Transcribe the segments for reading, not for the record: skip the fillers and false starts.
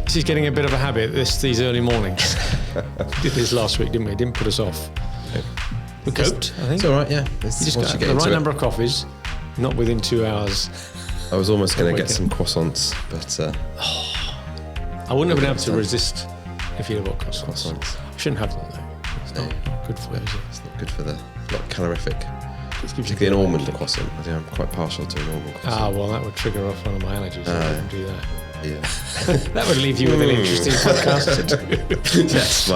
This is getting a bit of a habit, these early mornings. Did this last week, didn't we? It didn't put us off. We coped, I think. It's all right, yeah. You just got the right number of coffees, not within 2 hours. I was almost going to get some croissants, but... I wouldn't have been able to resist if you had bought croissants. I shouldn't have them, though. It's not good for you, is it? It's not good for not calorific. Particularly an almond croissant. I think I'm quite partial to an almond croissant. Ah, well, that would trigger off one of my allergies. So I wouldn't do that. Yeah. That would leave you with an interesting podcast to do. Yes,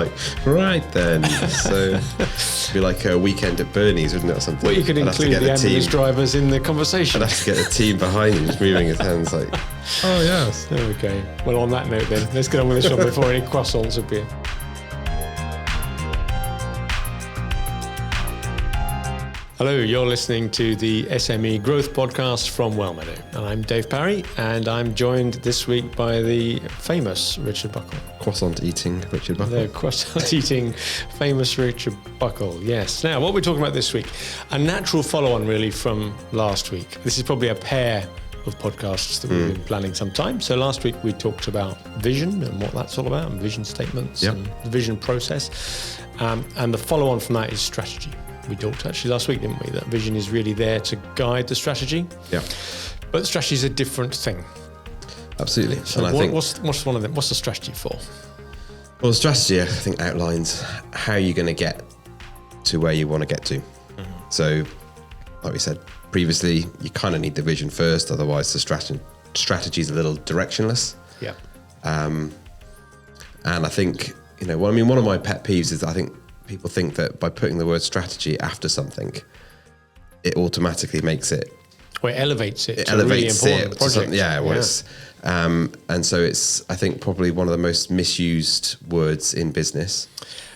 right then. So it'd be like a weekend at Bernie's, wouldn't it, or something? Well, you could include the ambulance drivers in the conversation. I'd have to get the team behind him, just moving his hands like, oh, yes. Okay. Well, on that note then, let's get on with this one before any croissants appear. Hello, you're listening to the SME Growth Podcast from Wellmeadow. And I'm Dave Parry, and I'm joined this week by the famous Richard Buckle. Croissant-eating Richard Buckle. The croissant-eating famous Richard Buckle, yes. Now, what we're talking about this week, a natural follow-on really from last week. This is probably a pair of podcasts that we've been planning some time. So last week we talked about vision and what that's all about, and vision statements and the vision process. And the follow-on from that is strategy. We talked actually last week, didn't we? That vision is really there to guide the strategy. Yeah. But strategy is a different thing. Absolutely. So and I think what's one of them? What's the strategy for? Well, the strategy, I think, outlines how you're going to get to where you want to get to. Mm-hmm. So, like we said previously, you kind of need the vision first, otherwise the strategy is a little directionless. Yeah. And I think, one of my pet peeves is that I think people think that by putting the word strategy after something, it automatically makes it... Well, it elevates it to elevates a really important project. And so it's, I think, probably one of the most misused words in business.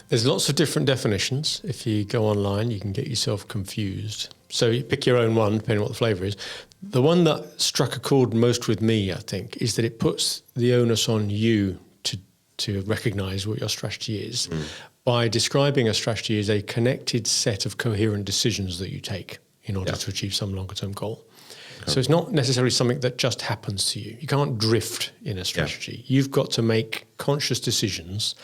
There's lots of different definitions. If you go online, you can get yourself confused. So you pick your own one, depending on what the flavour is. The one that struck a chord most with me, I think, is that it puts the onus on you to recognise what your strategy is by describing a strategy as a connected set of coherent decisions that you take in order to achieve some longer term goal. Okay. So it's not necessarily something that just happens to you. You can't drift in a strategy. Yeah. You've got to make conscious decisions,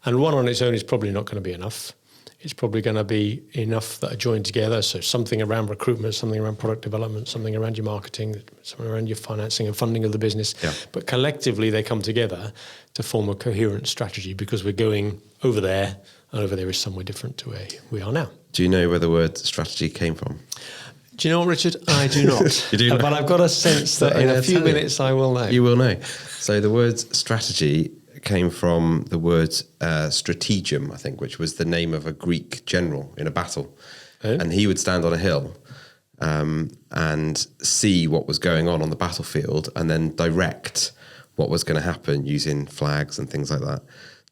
and one on its own is probably not going to be enough. It's probably going to be enough that are joined together. So something around recruitment, something around product development, something around your marketing, something around your financing and funding of the business. Yeah. But collectively they come together to form a coherent strategy, because we're going over there, and over there is somewhere different to where we are now. Do you know where the word strategy came from? Do you know what, Richard? I do not. You do not? But I've got a sense that in a few minutes I will know. You will know. So the word strategy came from the word strategium, I think, which was the name of a Greek general in a battle. Oh. And he would stand on a hill and see what was going on the battlefield, and then direct what was going to happen using flags and things like that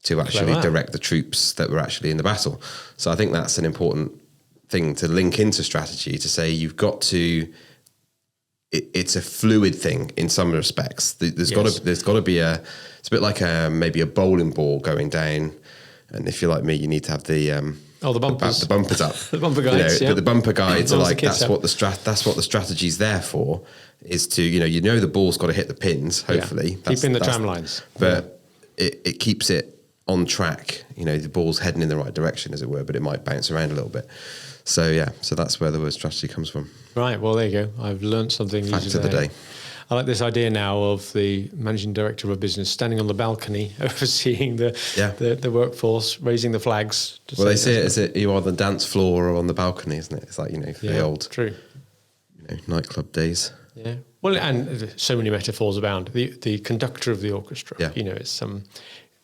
to actually direct the troops that were actually in the battle. So I think that's an important thing to link into strategy, to say you've got to... It's a fluid thing in some respects. There's got to be it's a bit like maybe a bowling ball going down, and if you're like me, you need to have the bumpers. The bumpers up. The bumper guides. But the bumper guides are like, that's what the strategy's there for, is to the ball's got to hit the pins. Hopefully, keeping the tram lines, but it keeps it on track. The ball's heading in the right direction, as it were, but it might bounce around a little bit. So that's where the word strategy comes from. Right, well, there you go. I've learned something. Fact of the day. I like this idea now of the managing director of a business standing on the balcony, overseeing the workforce, raising the flags. Well, they say is it you are on the dance floor or on the balcony, isn't it? It's like, the old nightclub days. Yeah. Well, and so many metaphors abound. The conductor of the orchestra. Yeah. It's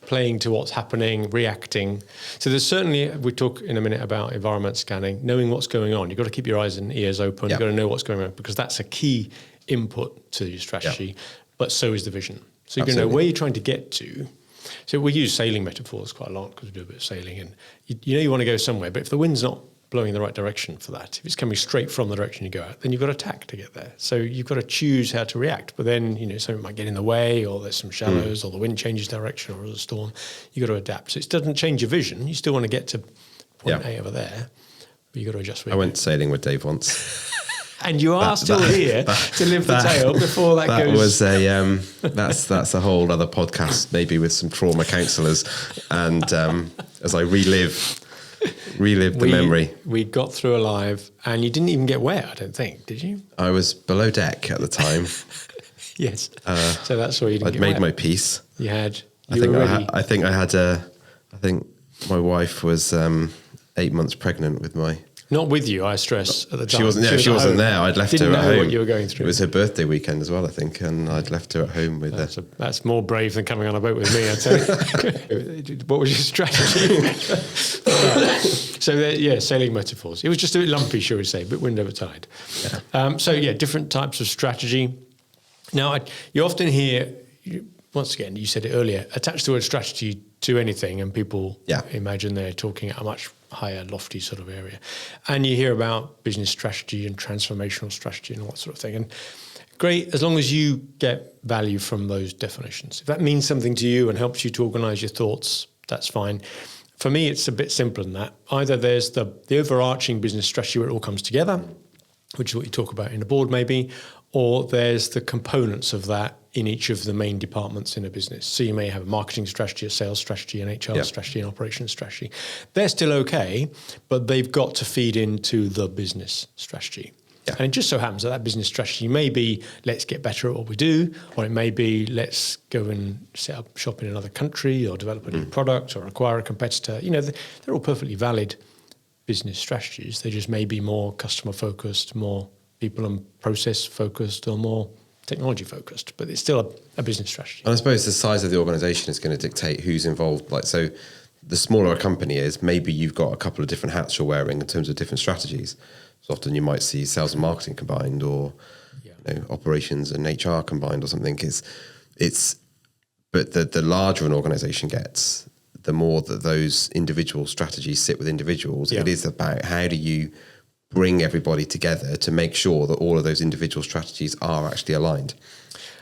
playing to what's happening, reacting. So there's certainly, we talk in a minute about environment scanning, knowing what's going on. You've got to keep your eyes and ears open. You've got to know what's going on, because that's a key input to your strategy, but so is the vision. So you're going to know where you're trying to get to. So we use sailing metaphors quite a lot, because we do a bit of sailing, and you want to go somewhere, but if the wind's not blowing in the right direction for that, if it's coming straight from the direction you go out, then you've got to tack to get there. So you've got to choose how to react. But then, something might get in the way, or there's some shallows, or the wind changes direction, or there's a storm. You've got to adapt. So it doesn't change your vision. You still want to get to point A over there, but you've got to adjust. I went sailing with Dave once. And you are still here to live the tale before that goes. That's a whole other podcast, maybe with some trauma counsellors, and as I relive the memory. We got through alive, and you didn't even get wet, I don't think, did you? I was below deck at the time. Yes. So that's why you didn't I'd get made wet. my peace. You had. I think my wife was 8 months pregnant with my. Not with you, I stress, at the time. She wasn't. Yeah, she wasn't there. I'd left her at home. Didn't know what you were going through. It was her birthday weekend as well, I think, and I'd left her at home with her. That's more brave than coming on a boat with me, I tell you. What was your strategy? So, sailing metaphors. It was just a bit lumpy, shall we say, but wind over tide. Yeah. Different types of strategy. Now, you often hear, once again, you said it earlier, attach the word strategy to anything, and people imagine they're talking at a much higher, lofty sort of area. And you hear about business strategy and transformational strategy and all that sort of thing. And great, as long as you get value from those definitions. If that means something to you and helps you to organise your thoughts, that's fine. For me, it's a bit simpler than that. Either there's the overarching business strategy where it all comes together, which is what you talk about in a board maybe, or there's the components of that in each of the main departments in a business. So you may have a marketing strategy, a sales strategy, an HR strategy, an operations strategy. They're still okay, but they've got to feed into the business strategy. Yeah. And it just so happens that business strategy may be, let's get better at what we do, or it may be, let's go and set up shop in another country or develop a new product or acquire a competitor. You know, they're all perfectly valid business strategies. They just may be more customer focused, more people and process focused, or more technology focused, but it's still a business strategy. And I suppose the size of the organisation is going to dictate who's involved. Like, so the smaller a company is, maybe you've got a couple of different hats you're wearing in terms of different strategies. So often you might see sales and marketing combined, or operations and HR combined, or something. But the larger an organisation gets, the more that those individual strategies sit with individuals. It is about how do you bring everybody together to make sure that all of those individual strategies are actually aligned.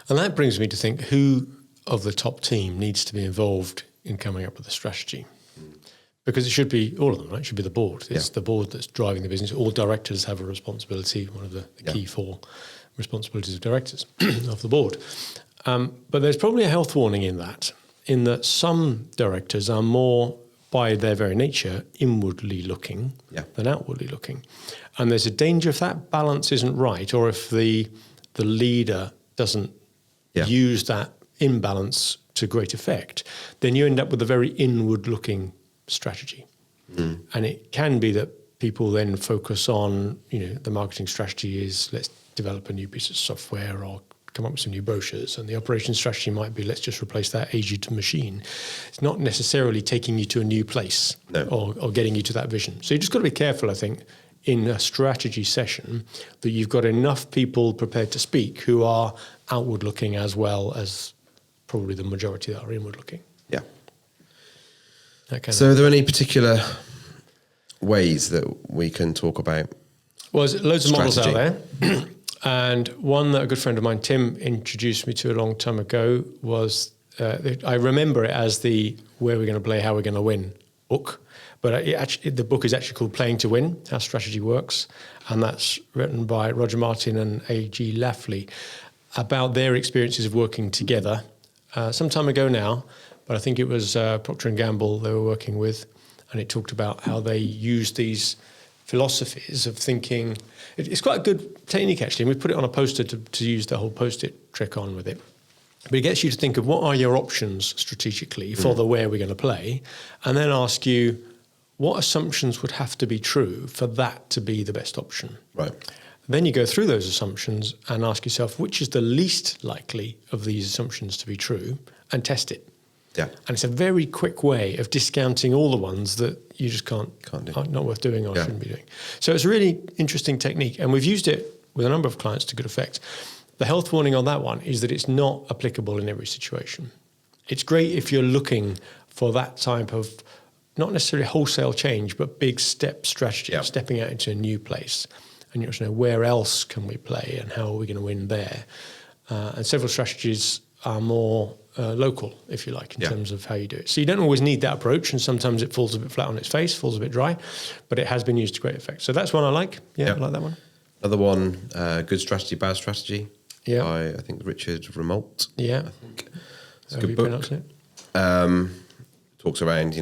And that brings me to think, who of the top team needs to be involved in coming up with a strategy? Because it should be all of them, right? It should be the board. It's the board that's driving the business. All directors have a responsibility, one of the key 4 responsibilities of directors of the board. But there's probably a health warning in that some directors are more, by their very nature, inwardly looking than outwardly looking. And there's a danger if that balance isn't right, or if the leader doesn't use that imbalance to great effect, then you end up with a very inward looking strategy. And it can be that people then focus on, the marketing strategy is let's develop a new piece of software or come up with some new brochures, and the operations strategy might be let's just replace that aged machine. It's not necessarily taking you to a new place or getting you to that vision. So you just got to be careful, I think, in a strategy session that you've got enough people prepared to speak who are outward looking as well as probably the majority that are inward looking. Yeah. So are there any particular ways that we can talk about? Well, there's loads of models out there. And one that a good friend of mine, Tim, introduced me to a long time ago was, I remember it as the Where We're Going to Play, How We're Going to Win book. But the book is actually called Playing to Win, How Strategy Works. And that's written by Roger Martin and A.G. Lafley about their experiences of working together some time ago now. But I think it was Procter & Gamble they were working with. And it talked about how they used these philosophies of thinking. It's quite a good technique, actually, and we put it on a poster to use the whole post-it trick on with it. But it gets you to think of what are your options strategically for the where we're going to play, and then ask you what assumptions would have to be true for that to be the best option. Right. Then you go through those assumptions and ask yourself, which is the least likely of these assumptions to be true, and test it. Yeah. And it's a very quick way of discounting all the ones that you just can't do. Are not worth doing or shouldn't be doing. So it's a really interesting technique, and we've used it with a number of clients to good effect. The health warning on that one is that it's not applicable in every situation. It's great if you're looking for that type of, not necessarily wholesale change, but big step strategy, stepping out into a new place. And you want to know where else can we play and how are we going to win there. And several strategies are more local, if you like, in terms of how you do it. So you don't always need that approach, and sometimes it falls a bit flat on its face, falls a bit dry, but it has been used to great effect. So that's one I like. I like that one. Another one, Good Strategy, Bad Strategy. Yeah. By, I think, Richard Remolt. Yeah. I think. It's a good book. It? Talks around,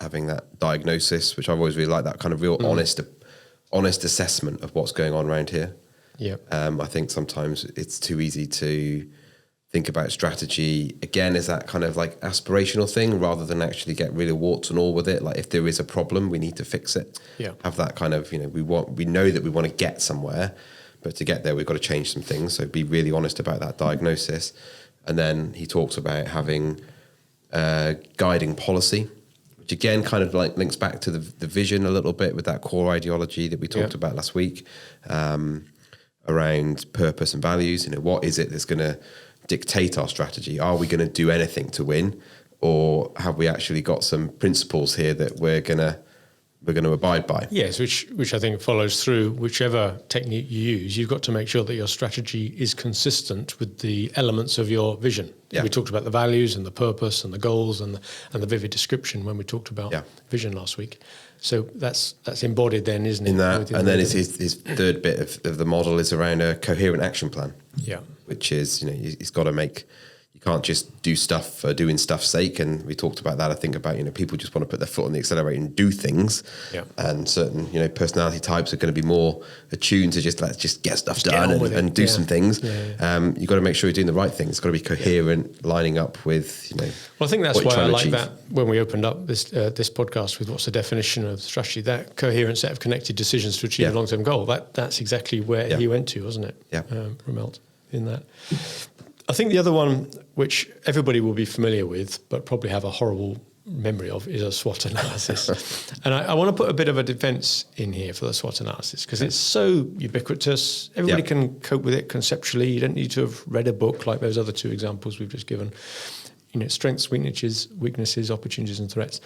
having that diagnosis, which I've always really liked, that kind of real honest assessment of what's going on around here. Yeah. I think sometimes it's too easy to think about strategy again as that kind of like aspirational thing rather than actually get really warts and all with it. Like if there is a problem, we need to fix it. Yeah. Have that kind of, we know that we want to get somewhere, but to get there, we've got to change some things. So be really honest about that diagnosis. And then he talks about having guiding policy, which again kind of like links back to the vision a little bit with that core ideology that we talked about last week, around purpose and values. What is it that's going to dictate our strategy? Are we going to do anything to win, or have we actually got some principles here that we're going to abide by? Yes, which I think follows through whichever technique you use. You've got to make sure that your strategy is consistent with the elements of your vision. Yeah. We talked about the values and the purpose and the goals and the vivid description when we talked about vision last week. So that's embodied then, isn't it? In that, and then his third bit of the model is around a coherent action plan. Yeah, which is he's got to make. You can't just do stuff for doing stuff's sake. And we talked about that. I think about, people just want to put their foot on the accelerator and do things. Yeah. And certain, personality types are going to be more attuned to let's just get stuff done and do some things. Yeah. You've got to make sure you're doing the right things. It's got to be coherent, lining up with, Well, I think that's why I like that when we opened up this podcast with what's the definition of strategy, that coherent set of connected decisions to achieve a long-term goal. That's exactly where he went to, wasn't it? Yeah. Remelt in that. I think the other one, which everybody will be familiar with, but probably have a horrible memory of, is a SWOT analysis. And I want to put a bit of a defense in here for the SWOT analysis because it's so ubiquitous. Everybody can cope with it conceptually. You don't need to have read a book like those other two examples we've just given. Strengths, weaknesses, opportunities and threats.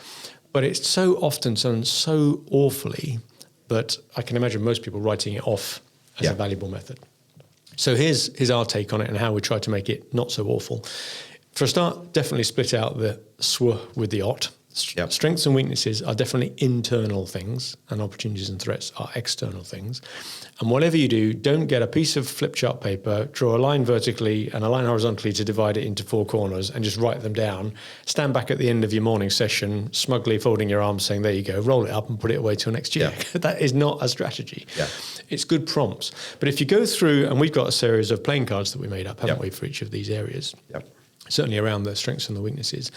But it's so often done so awfully that I can imagine most people writing it off as a valuable method. So here's our take on it and how we try to make it not so awful. For a start, definitely split out the SW with the OT. Strengths and weaknesses are definitely internal things and opportunities and threats are external things. And whatever you do, don't get a piece of flip chart paper, draw a line vertically and a line horizontally to divide it into four corners and just write them down. Stand back at the end of your morning session, smugly folding your arms saying, there you go, roll it up and put it away till next year. Yeah. That is not a strategy. Yeah. It's good prompts. But if you go through, and we've got a series of playing cards that we made up, haven't we, for each of these areas? Yep. Certainly around the strengths and the weaknesses.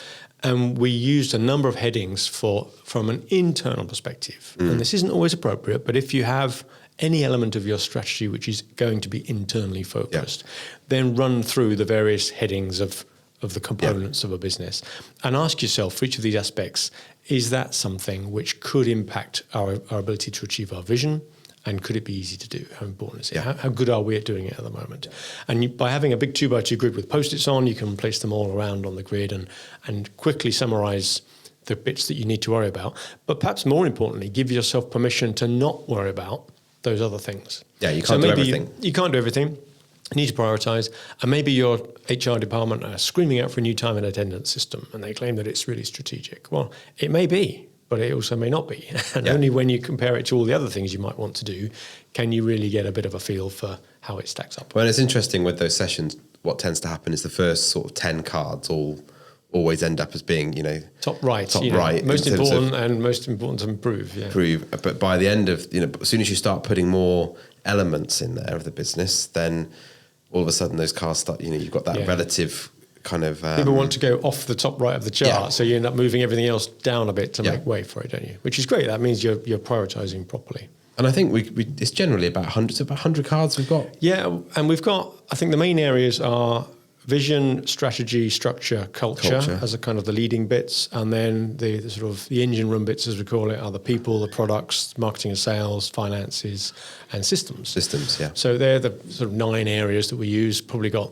And we used a number of headings from an internal perspective. And this isn't always appropriate, but if you have any element of your strategy which is going to be internally focused, then run through the various headings of the components of a business and ask yourself for each of these aspects, is that something which could impact our ability to achieve our vision? And could it be easy to do? How important is it? How good are we at doing it at the moment? And by having a big 2x2 grid with Post-its on, you can place them all around on the grid and quickly summarise the bits that you need to worry about. But perhaps more importantly, give yourself permission to not worry about those other things. Yeah, you can't do everything. You can't do everything. You need to prioritise. And maybe your HR department are screaming out for a new time and attendance system and they claim that it's really strategic. Well, it may be. But it also may not be. And only when you compare it to all the other things you might want to do can you really get a bit of a feel for how it stacks up. Well, it's interesting with those sessions, what tends to happen is the first sort of 10 cards always end up as being, top right. Most important and most important to improve. But by the end of, as soon as you start putting more elements in there of the business, then all of a sudden those cards start, you've got that relative kind of people want to go off the top right of the chart, so you end up moving everything else down a bit to make way for it, don't you? Which is great. That means you're prioritizing properly. And I think it's generally about 100 cards we've got. Yeah, and we've got, I think the main areas are vision, strategy, structure, culture as a kind of the leading bits, and then the sort of the engine room bits, as we call it, are the people, the products, marketing and sales, finances, and systems. So they're the sort of 9 areas that we use. Probably got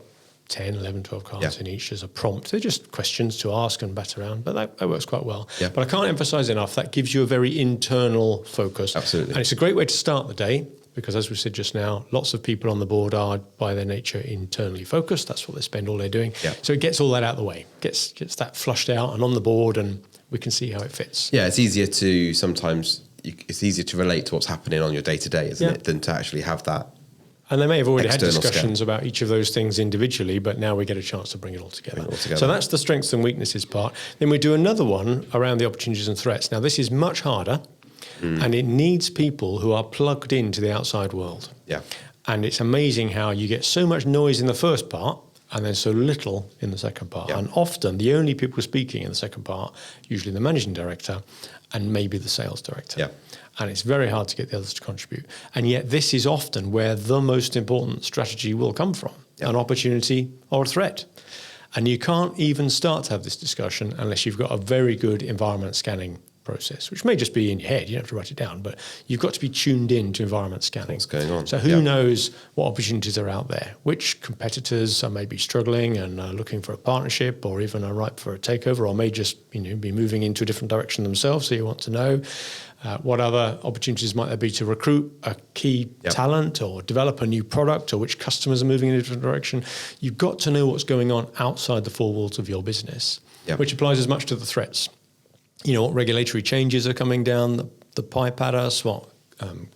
10, 11, 12 cards in each as a prompt. They're just questions to ask and bat around, but that works quite well. Yeah. But I can't emphasize enough, that gives you a very internal focus. Absolutely. And it's a great way to start the day because, as we said just now, lots of people on the board are, by their nature, internally focused. That's what they spend all day doing. Yeah. So it gets all that out of the way, gets that flushed out and on the board, and we can see how it fits. Yeah, it's easier to relate to what's happening on your day-to-day, isn't it, than to actually have that And they may have already external had discussions about each of those things individually, but now we get a chance to bring it all together. So that's the strengths and weaknesses part. Then we do another one around the opportunities and threats. Now, this is much harder, and it needs people who are plugged into the outside world. Yeah. And it's amazing how you get so much noise in the first part and then so little in the second part. Yeah. And often the only people speaking in the second part, usually the managing director and maybe the sales director. Yeah. And it's very hard to get the others to contribute. And yet this is often where the most important strategy will come from, an opportunity or a threat. And you can't even start to have this discussion unless you've got a very good environment scanning process, which may just be in your head, you don't have to write it down, but you've got to be tuned in to environment scanning. What's going on? So who knows what opportunities are out there, which competitors are maybe struggling and are looking for a partnership or even are ripe for a takeover or may just be moving into a different direction themselves, so you want to know. What other opportunities might there be to recruit a key talent or develop a new product, or which customers are moving in a different direction? You've got to know what's going on outside the four walls of your business, which applies as much to the threats. What regulatory changes are coming down the pipe at us, what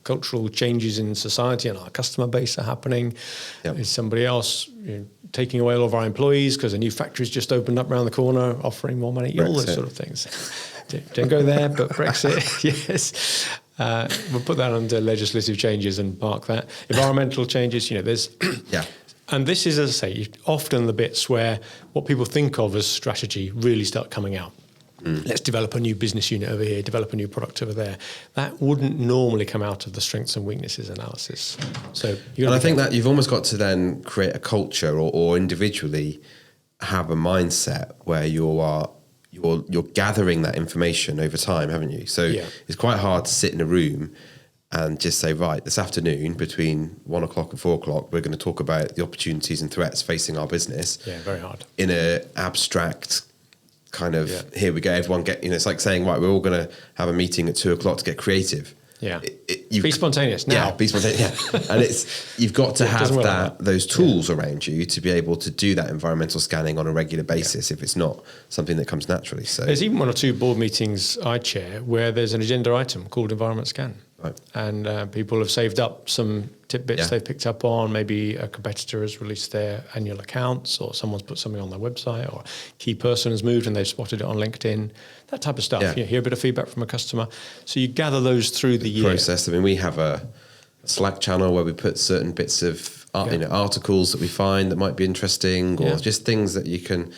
cultural changes in society and our customer base are happening. Is somebody else taking away all of our employees because a new factory's just opened up around the corner, offering more money, all those sort of things. Don't go there, but Brexit, yes. We'll put that under legislative changes and park that. Environmental changes, there's... And this is, as I say, often the bits where what people think of as strategy really start coming out. Let's develop a new business unit over here, develop a new product over there. That wouldn't normally come out of the strengths and weaknesses analysis. So, and I think that you've almost got to then create a culture or individually have a mindset where you're gathering that information over time, haven't you? So it's quite hard to sit in a room and just say, right, this afternoon between 1 o'clock and 4 o'clock, we're going to talk about the opportunities and threats facing our business. Yeah, very hard. In an abstract kind of, here we go, everyone get, it's like saying, right, we're all going to have a meeting at 2 o'clock to get creative. Yeah. Be spontaneous now. Yeah, be spontaneous. Yeah. And you've got to have those tools around you to be able to do that environmental scanning on a regular basis if it's not something that comes naturally. So there's even 1 or 2 board meetings I chair where there's an agenda item called environment scan. Right. And people have saved up some tidbits they've picked up on. Maybe a competitor has released their annual accounts, or someone's put something on their website, or a key person has moved and they've spotted it on LinkedIn. That type of stuff. Yeah. You hear a bit of feedback from a customer. So you gather those through the year. Process. I mean, we have a Slack channel where we put certain bits of articles that we find that might be interesting, or just things that you can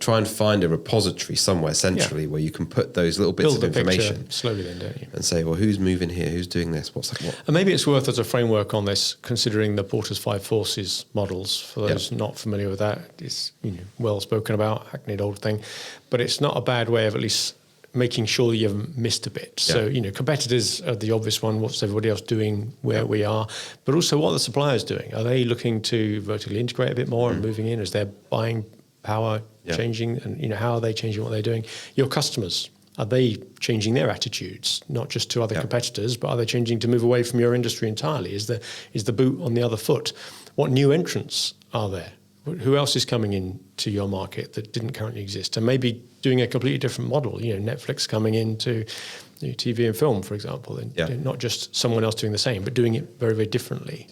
try and find a repository somewhere centrally where you can put those little bits of information slowly then, don't you? And say, well, who's moving here, who's doing this, what's that, what? And maybe it's worth as a framework on this, considering the Porter's 5 Forces models. For those not familiar with that, it's well spoken about, hackneyed old thing, but it's not a bad way of at least making sure you haven't missed a bit. So, competitors are the obvious one. What's everybody else doing where we are? But also what are the suppliers doing? Are they looking to vertically integrate a bit more and moving in? Is their buying power changing? And, how are they changing what they're doing? Your customers, are they changing their attitudes, not just to other competitors, but are they changing to move away from your industry entirely? Is the boot on the other foot? What new entrants are there? Who else is coming into your market that didn't currently exist? And maybe doing a completely different model, Netflix coming into TV and film, for example, and not just someone else doing the same, but doing it very, very differently.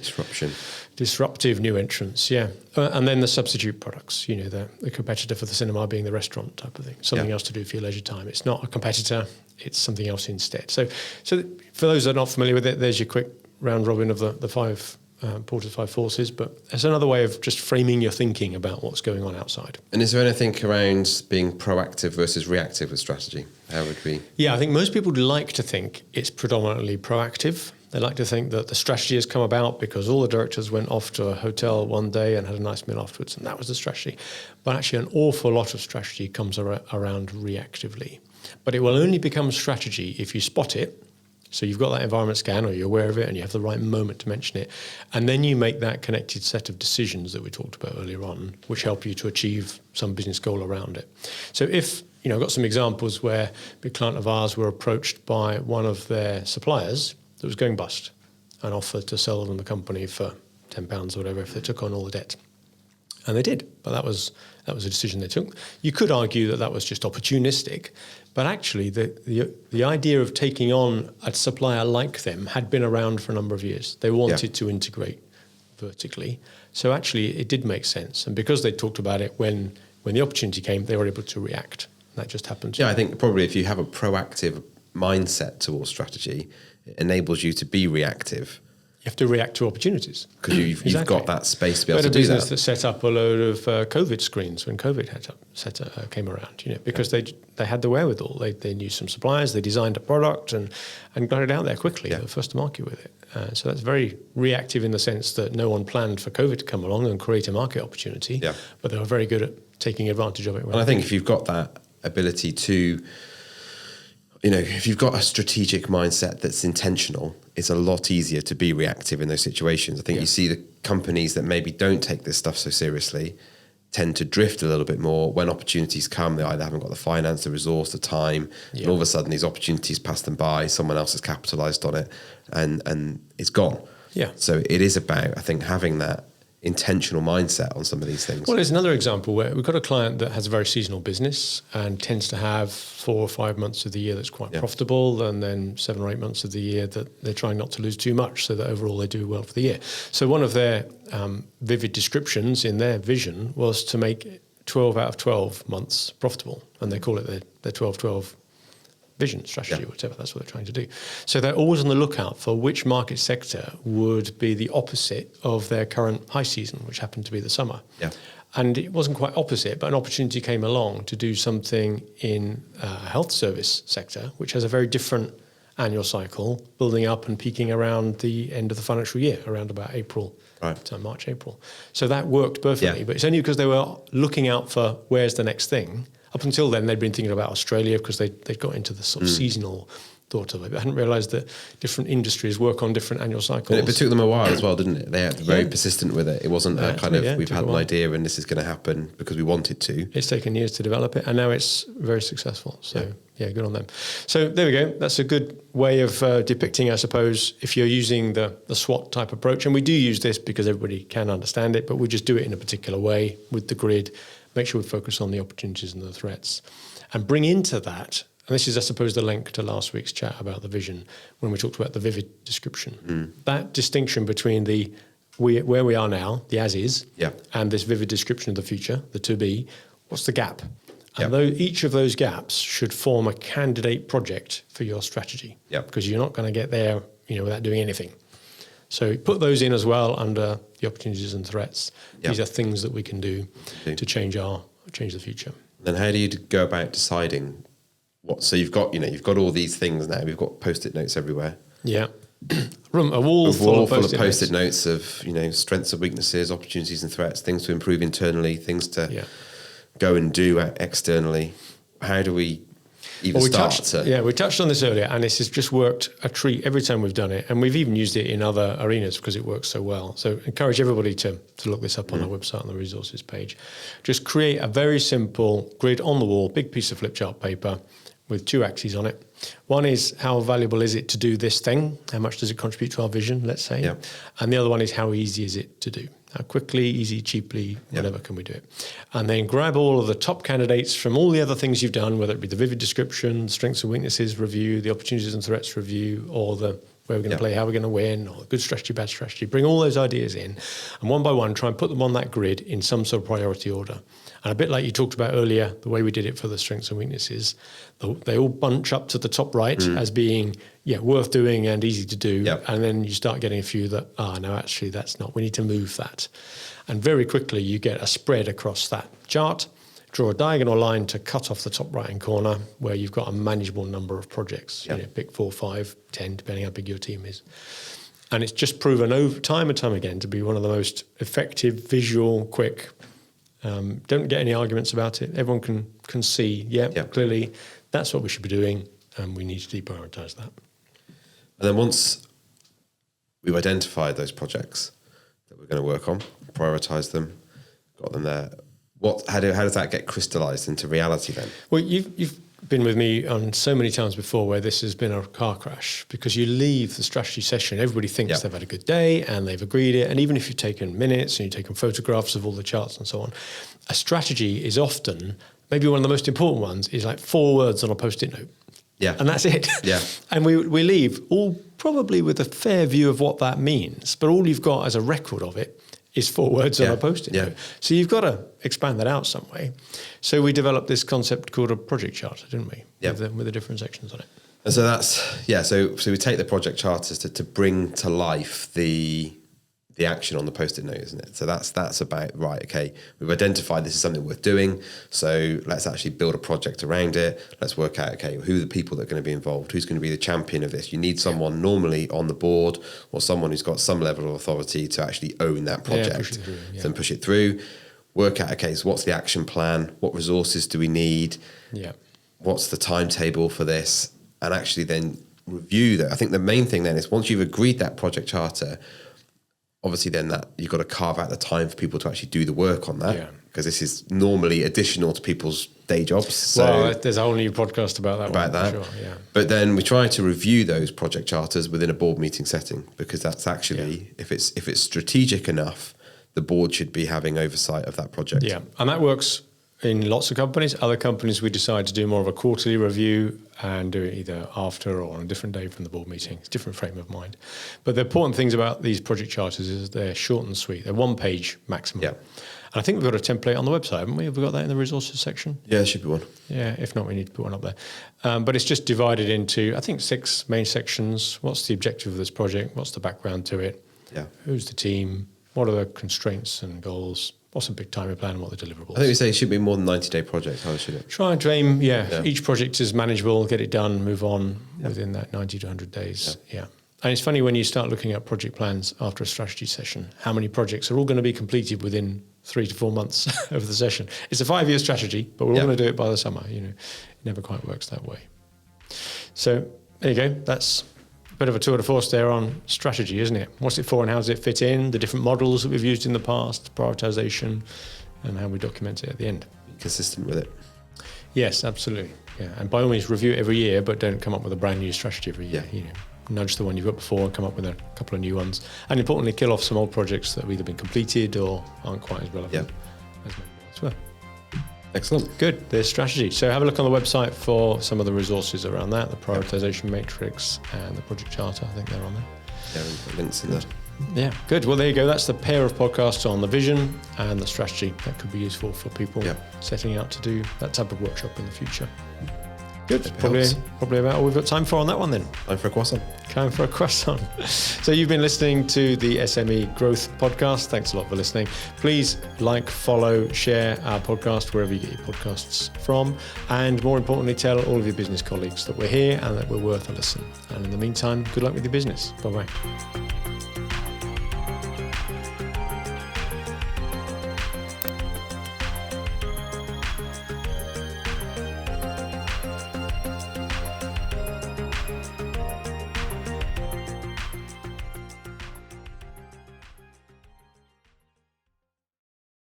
Disruptive new entrants, and then the substitute products, the competitor for the cinema being the restaurant type of thing, something else to do for your leisure time. It's not a competitor, it's something else instead. So for those that are not familiar with it, there's your quick round robin of the 5 Porter's 5 Forces, but it's another way of just framing your thinking about what's going on outside. And is there anything around being proactive versus reactive with strategy? How would we? Yeah, I think most people like to think it's predominantly proactive. They like to think that the strategy has come about because all the directors went off to a hotel one day and had a nice meal afterwards, and that was the strategy. But actually an awful lot of strategy comes around reactively. But it will only become strategy if you spot it. So you've got that environment scan, or you're aware of it, and you have the right moment to mention it. And then you make that connected set of decisions that we talked about earlier on, which help you to achieve some business goal around it. So if, I've got some examples where a big client of ours were approached by one of their suppliers that was going bust and offered to sell them the company for £10 or whatever if they took on all the debt. And they did, but that was a decision they took. You could argue that was just opportunistic, but actually the idea of taking on a supplier like them had been around for a number of years. They wanted to integrate vertically. So actually it did make sense. And because they talked about it when the opportunity came, they were able to react. That just happened. Yeah, I think probably if you have a proactive mindset towards strategy, it enables you to be reactive. You have to react to opportunities. Because you've got that space to be able to do that. We had a business that set up a load of COVID screens when COVID came around, because they had the wherewithal. They knew some suppliers, they designed a product and got it out there quickly. They were first to market with it. So that's very reactive in the sense that no one planned for COVID to come along and create a market opportunity, but they were very good at taking advantage of it. And I think if you've got that ability to, if you've got a strategic mindset that's intentional, it's a lot easier to be reactive in those situations. I think you see the companies that maybe don't take this stuff so seriously tend to drift a little bit more. When opportunities come, they either haven't got the finance, the resource, the time, and all of a sudden these opportunities pass them by, someone else has capitalized on it, and it's gone. Yeah. So it is about, I think, having that intentional mindset on some of these things. Well, there's another example where we've got a client that has a very seasonal business and tends to have 4 or 5 months of the year that's quite profitable, and then 7 or 8 months of the year that they're trying not to lose too much, so that overall they do well for the year. So one of their vivid descriptions in their vision was to make 12 out of 12 months profitable, and they call it their 12-12 vision, strategy, whatever, that's what they're trying to do. So they're always on the lookout for which market sector would be the opposite of their current high season, which happened to be the summer. Yeah. And it wasn't quite opposite, but an opportunity came along to do something in a health service sector, which has a very different annual cycle, building up and peaking around the end of the financial year, around about April, so March, April. So that worked perfectly, but it's only because they were looking out for where's the next thing. Up until then, they'd been thinking about Australia because they'd got into the sort of seasonal thought of it. But I hadn't realised that different industries work on different annual cycles. And it took them a while as well, didn't it? They had to be very persistent with it. It wasn't a kind of, we've had an idea and this is going to happen because we wanted to. It's taken years to develop it, and now it's very successful. So, good on them. So there we go. That's a good way of depicting, I suppose, if you're using the SWOT type approach. And we do use this because everybody can understand it, but we just do it in a particular way with the grid. Make sure we focus on the opportunities and the threats, and bring into that, and this is, I suppose, the link to last week's chat about the vision when we talked about the vivid description. That distinction between where we are now, the as is, and this vivid description of the future, the to be, what's the gap? And each of those gaps should form a candidate project for your strategy, because you're not going to get there without doing anything. So put those in as well under the opportunities and threats. These are things that we can do to change the future. Then how do you go about deciding what? So you've got all these things now. We've got Post-it notes everywhere. Yeah, a wall full of Post-it notes of strengths and weaknesses, opportunities and threats, things to improve internally, things to go and do externally. How do we? We touched on this earlier, and this has just worked a treat every time we've done it, and we've even used it in other arenas because it works so well. So encourage everybody to look this up on our website on the resources page. Just create a very simple grid on the wall, big piece of flip chart paper with 2 axes on it. One is how valuable is it to do this thing? How much does it contribute to our vision, let's say? Yeah. And the other one is how easy is it to do? How quickly, easy, cheaply, whatever can we do it? And then grab all of the top candidates from all the other things you've done, whether it be the vivid description, strengths and weaknesses review, the opportunities and threats review, or the where we're going to play, how we're going to win, or good strategy, bad strategy. Bring all those ideas in, and one by one, try and put them on that grid in some sort of priority order. And a bit like you talked about earlier, the way we did it for the strengths and weaknesses, they all bunch up to the top right as being worth doing and easy to do. Yep. And then you start getting a few that, no, actually that's not, we need to move that. And very quickly you get a spread across that chart. Draw a diagonal line to cut off the top right-hand corner where you've got a manageable number of projects. Yep. Pick 4, 5, 10, depending how big your team is. And it's just proven over time and time again to be one of the most effective, visual, quick. Don't get any arguments about it. Everyone can see, clearly that's what we should be doing, and we need to deprioritise that. And then once we've identified those projects that we're going to work on, prioritised them, got them there, how does that get crystallised into reality then? Well, you've been with me on so many times before where this has been a car crash, because you leave the strategy session, everybody thinks they've had a good day and they've agreed it, and even if you've taken minutes and you've taken photographs of all the charts and so on, a strategy is often, maybe one of the most important ones, is like 4 words on a Post-it note. Yeah. And that's it. Yeah. And we leave all probably with a fair view of what that means. But all you've got as a record of it is 4 words on a Post-it note. So you've got to expand that out some way. So we developed this concept called a project charter, didn't we? With the different sections on it. And so so we take the project charters to bring to life the action on the Post-it note, isn't it? So that's about, right, okay, we've identified this is something worth doing, so let's actually build a project around it. Let's work out, okay, who are the people that are going to be involved? Who's going to be the champion of this? You need someone normally on the board or someone who's got some level of authority to actually own that project, then push it through. Work out, okay, so what's the action plan? What resources do we need? What's the timetable for this? And actually then review that. I think the main thing then is once you've agreed that project charter, obviously then that you've got to carve out the time for people to actually do the work on that, because this is normally additional to people's day jobs. So there's a whole new podcast about that. Sure, But then we try to review those project charters within a board meeting setting, because that's actually, if it's strategic enough, the board should be having oversight of that project. Yeah, and that works in lots of companies. Other companies, we decide to do more of a quarterly review and do it either after or on a different day from the board meeting. It's a different frame of mind. But the important things about these project charters is they're short and sweet. They're 1 page maximum. And I think we've got a template on the website, haven't we? Have we got that in the resources section? Yeah, there should be one. Yeah, if not, we need to put one up there. But it's just divided into, I think, 6 main sections. What's the objective of this project? What's the background to it? Who's the team? What are the constraints and goals? What's a big timing plan and what are the deliverables? I think we say it should be more than 90-day projects. How should it? Trying to aim, each project is manageable, get it done, move on within that 90 to 100 days. And it's funny when you start looking at project plans after a strategy session, how many projects are all going to be completed within 3 to 4 months of the session. It's a 5-year strategy, but we're all going to do it by the summer. It never quite works that way. So there you go. That's a bit of a tour de force there on strategy, isn't it? What's it for and how does it fit in? The different models that we've used in the past, prioritization, and how we document it at the end. Be consistent with it. Yes, absolutely. Yeah, and by all means, review it every year, but don't come up with a brand new strategy every year. Nudge the one you've got before and come up with a couple of new ones. And importantly, kill off some old projects that have either been completed or aren't quite as relevant as well. Excellent. Good. There's strategy. So have a look on the website for some of the resources around that, the prioritization matrix and the project charter. I think they're on there. Yeah, we've got links in there. Yeah, good. Well, there you go. That's the pair of podcasts on the vision and the strategy. That could be useful for people setting out to do that type of workshop in the future. Good. Probably about all we've got time for on that one then. Time for a croissant. Time for a croissant. So you've been listening to the SME Growth Podcast. Thanks a lot for listening. Please like, follow, share our podcast wherever you get your podcasts from. And more importantly, tell all of your business colleagues that we're here and that we're worth a listen. And in the meantime, good luck with your business. Bye-bye.